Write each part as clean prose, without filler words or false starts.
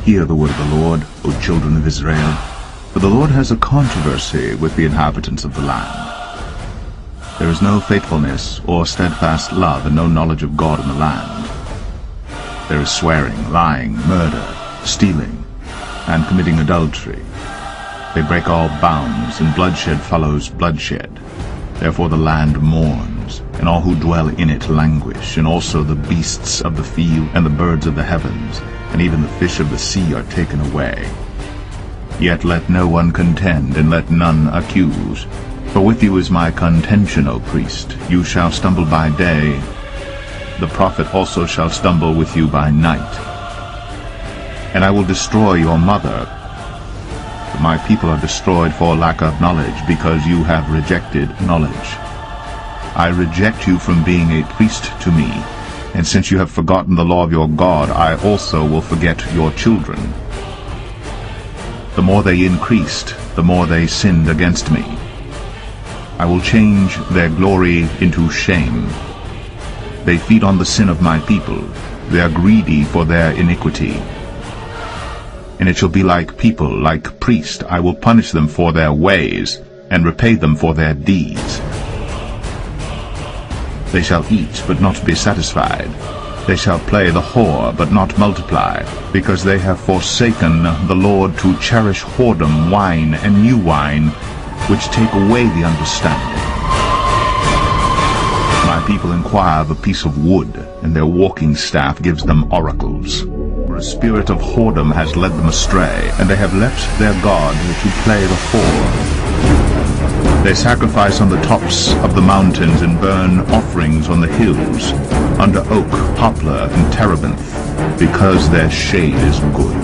Hear the word of the Lord, O children of Israel, for the Lord has a controversy with the inhabitants of the land. There is no faithfulness or steadfast love and no knowledge of God in the land. There is swearing, lying, murder, stealing, and committing adultery. They break all bounds, and bloodshed follows bloodshed. Therefore the land mourns, and all who dwell in it languish, and also the beasts of the field and the birds of the heavens, and even the fish of the sea are taken away. Yet let no one contend, and let none accuse. For with you is my contention, O priest. You shall stumble by day. The prophet also shall stumble with you by night. And I will destroy your mother. But my people are destroyed for lack of knowledge, because you have rejected knowledge. I reject you from being a priest to me, and since you have forgotten the law of your God, I also will forget your children. The more they increased, the more they sinned against me. I will change their glory into shame. They feed on the sin of my people. They are greedy for their iniquity. And it shall be like people, like priests. I will punish them for their ways, and repay them for their deeds. They shall eat, but not be satisfied. They shall play the whore, but not multiply, because they have forsaken the Lord to cherish whoredom, wine, and new wine, which take away the understanding. My people inquire of a piece of wood, and their walking staff gives them oracles. For a spirit of whoredom has led them astray, and they have left their God to play the whore. They sacrifice on the tops of the mountains and burn offerings on the hills, under oak, poplar, and terebinth, because their shade is good.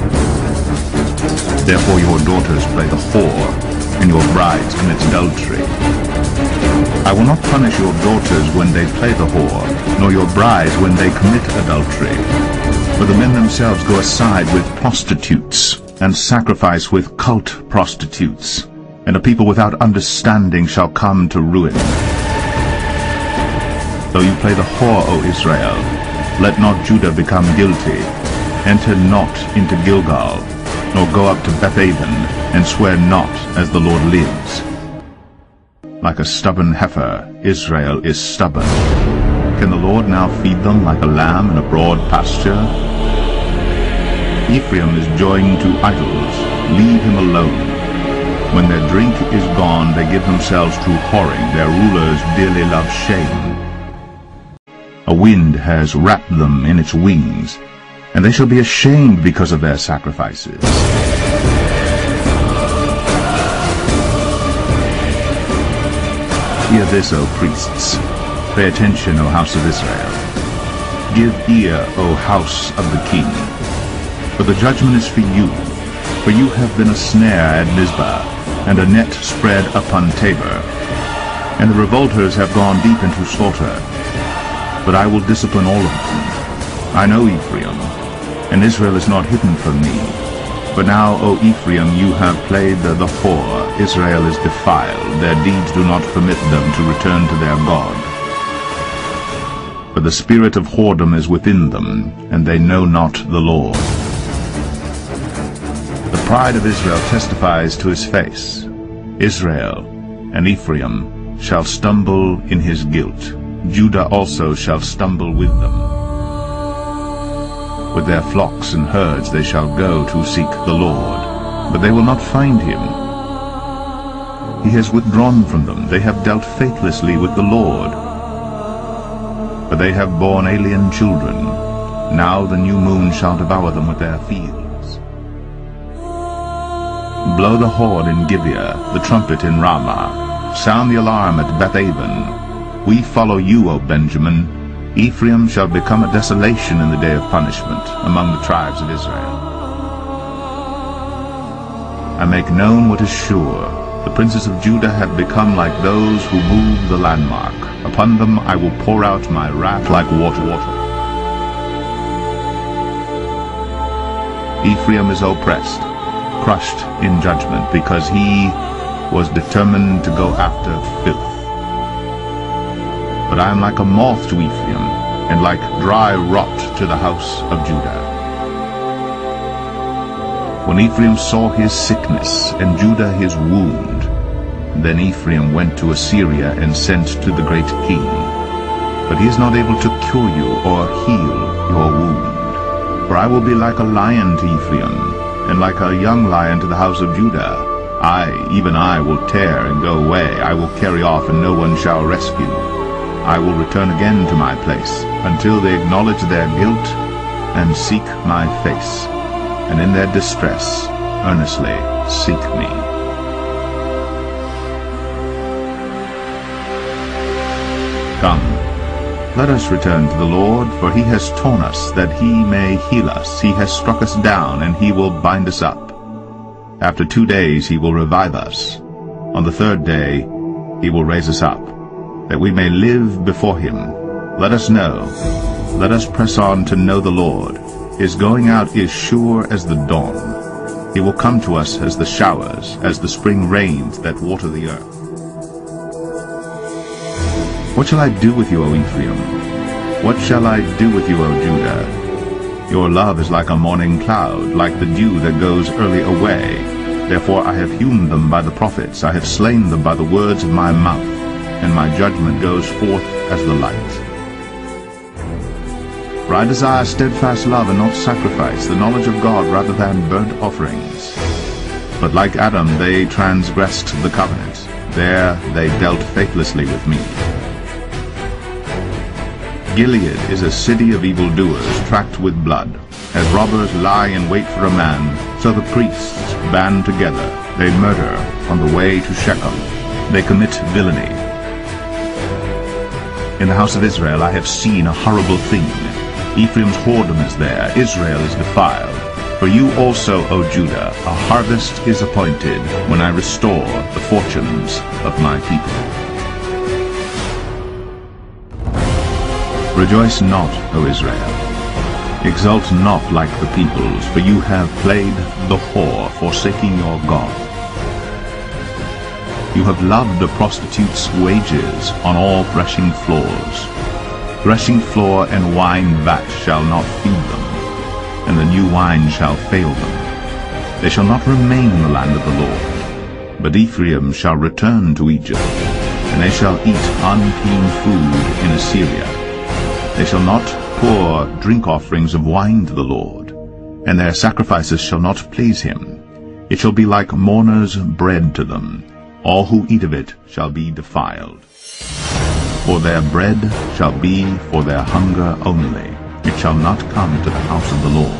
Therefore your daughters play the whore, and your brides commit adultery. I will not punish your daughters when they play the whore, nor your brides when they commit adultery. For the men themselves go aside with prostitutes, and sacrifice with cult prostitutes, and a people without understanding shall come to ruin. Though you play the whore, O Israel, let not Judah become guilty. Enter not into Gilgal, nor go up to Bethaven, and swear not as the Lord lives. Like a stubborn heifer, Israel is stubborn. Can the Lord now feed them like a lamb in a broad pasture? Ephraim is joined to idols. Leave him alone. When their drink is gone, they give themselves to whoring. Their rulers dearly love shame. A wind has wrapped them in its wings, and they shall be ashamed because of their sacrifices. Hear this, O priests. Pay attention, O house of Israel. Give ear, O house of the king. For the judgment is for you. For you have been a snare at Mizpah, and a net spread upon Tabor. And the revolters have gone deep into slaughter. But I will discipline all of them. I know Ephraim, and Israel is not hidden from me. But now, O Ephraim, you have played the whore. Israel is defiled. Their deeds do not permit them to return to their God. For the spirit of whoredom is within them, and they know not the Lord. The pride of Israel testifies to his face. Israel and Ephraim shall stumble in his guilt. Judah also shall stumble with them. With their flocks and herds they shall go to seek the Lord, but they will not find him. He has withdrawn from them. They have dealt faithlessly with the Lord. For they have borne alien children. Now the new moon shall devour them with their fields. Blow the horn in Gibeah, the trumpet in Ramah. Sound the alarm at Bethaven. We follow you, O Benjamin. Ephraim shall become a desolation in the day of punishment among the tribes of Israel. I make known what is sure. The princes of Judah have become like those who move the landmark. Upon them I will pour out my wrath like water. Ephraim is oppressed, crushed in judgment, because he was determined to go after filth. But I am like a moth to Ephraim, and like dry rot to the house of Judah. When Ephraim saw his sickness, and Judah his wound, then Ephraim went to Assyria and sent to the great king. But he is not able to cure you or heal your wound. For I will be like a lion to Ephraim, and like a young lion to the house of Judah. I, even I, will tear and go away. I will carry off, and no one shall rescue. I will return again to my place, until they acknowledge their guilt and seek my face, and in their distress earnestly seek me. Come, let us return to the Lord, for he has torn us, that he may heal us. He has struck us down, and he will bind us up. After 2 days he will revive us. On the 3rd day he will raise us up, that we may live before him. Let us know, let us press on to know the Lord. His going out is sure as the dawn. He will come to us as the showers, as the spring rains that water the earth. What shall I do with you, O Ephraim? What shall I do with you, O Judah? Your love is like a morning cloud, like the dew that goes early away. Therefore I have hewn them by the prophets, I have slain them by the words of my mouth, and my judgment goes forth as the light. For I desire steadfast love and not sacrifice, the knowledge of God rather than burnt offerings. But like Adam they transgressed the covenant, there they dealt faithlessly with me. Gilead is a city of evildoers, tracked with blood. As robbers lie in wait for a man, so the priests band together. They murder on the way to Shechem. They commit villainy. In the house of Israel I have seen a horrible thing. Ephraim's whoredom is there, Israel is defiled. For you also, O Judah, a harvest is appointed, when I restore the fortunes of my people. Rejoice not, O Israel. Exult not like the peoples, for you have played the whore, forsaking your God. You have loved a prostitute's wages on all threshing floors. Threshing floor and wine vat shall not feed them, and the new wine shall fail them. They shall not remain in the land of the Lord. But Ephraim shall return to Egypt, and they shall eat unclean food in Assyria. They shall not pour drink offerings of wine to the Lord, and their sacrifices shall not please him. It shall be like mourners' bread to them. All who eat of it shall be defiled. For their bread shall be for their hunger only. It shall not come to the house of the Lord.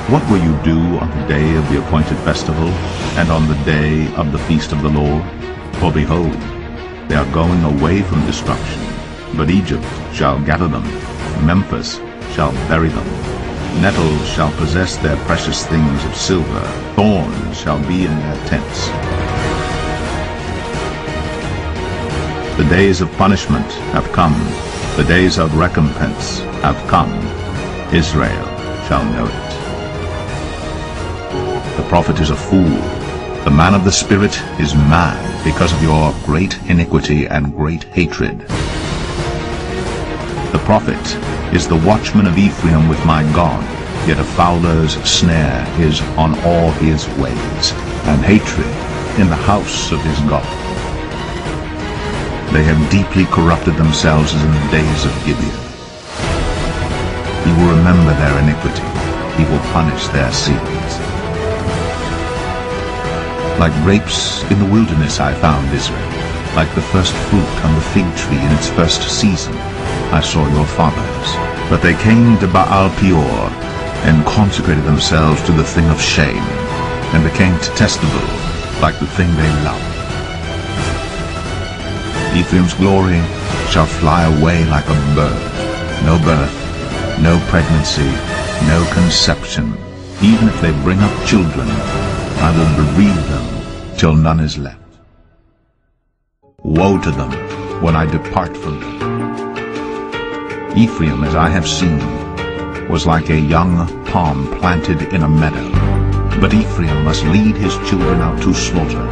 What will you do on the day of the appointed festival, and on the day of the feast of the Lord? For behold, they are going away from destruction. But Egypt shall gather them, Memphis shall bury them. Nettles shall possess their precious things of silver, thorns shall be in their tents. The days of punishment have come, the days of recompense have come. Israel shall know it. The prophet is a fool, the man of the Spirit is mad, because of your great iniquity and great hatred. The prophet is the watchman of Ephraim with my God, yet a fowler's snare is on all his ways, and hatred in the house of his God. They have deeply corrupted themselves as in the days of Gibeon. He will remember their iniquity, he will punish their sins. Like grapes in the wilderness I found Israel, like the first fruit on the fig tree in its first season. I saw your fathers. But they came to Baal Peor, and consecrated themselves to the thing of shame, and became detestable, like the thing they loved. Ephraim's glory shall fly away like a bird. No birth, no pregnancy, no conception. Even if they bring up children, I will bereave them till none is left. Woe to them when I depart from them. Ephraim, as I have seen, was like a young palm planted in a meadow. But Ephraim must lead his children out to slaughter.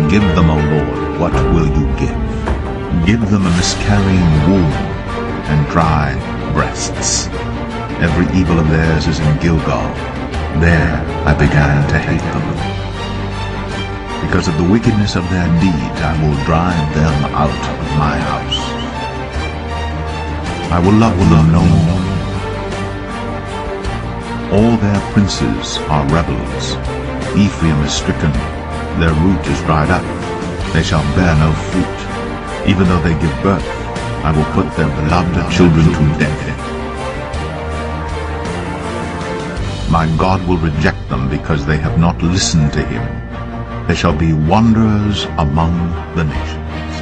Give them, O Lord, what will you give? Give them a miscarrying womb and dry breasts. Every evil of theirs is in Gilgal. There I began to hate them. Because of the wickedness of their deeds, I will drive them out of my house. I will love them no more. All their princes are rebels. Ephraim is stricken, their root is dried up. They shall bear no fruit. Even though they give birth, I will put their beloved children to death. My God will reject them because they have not listened to him. They shall be wanderers among the nations.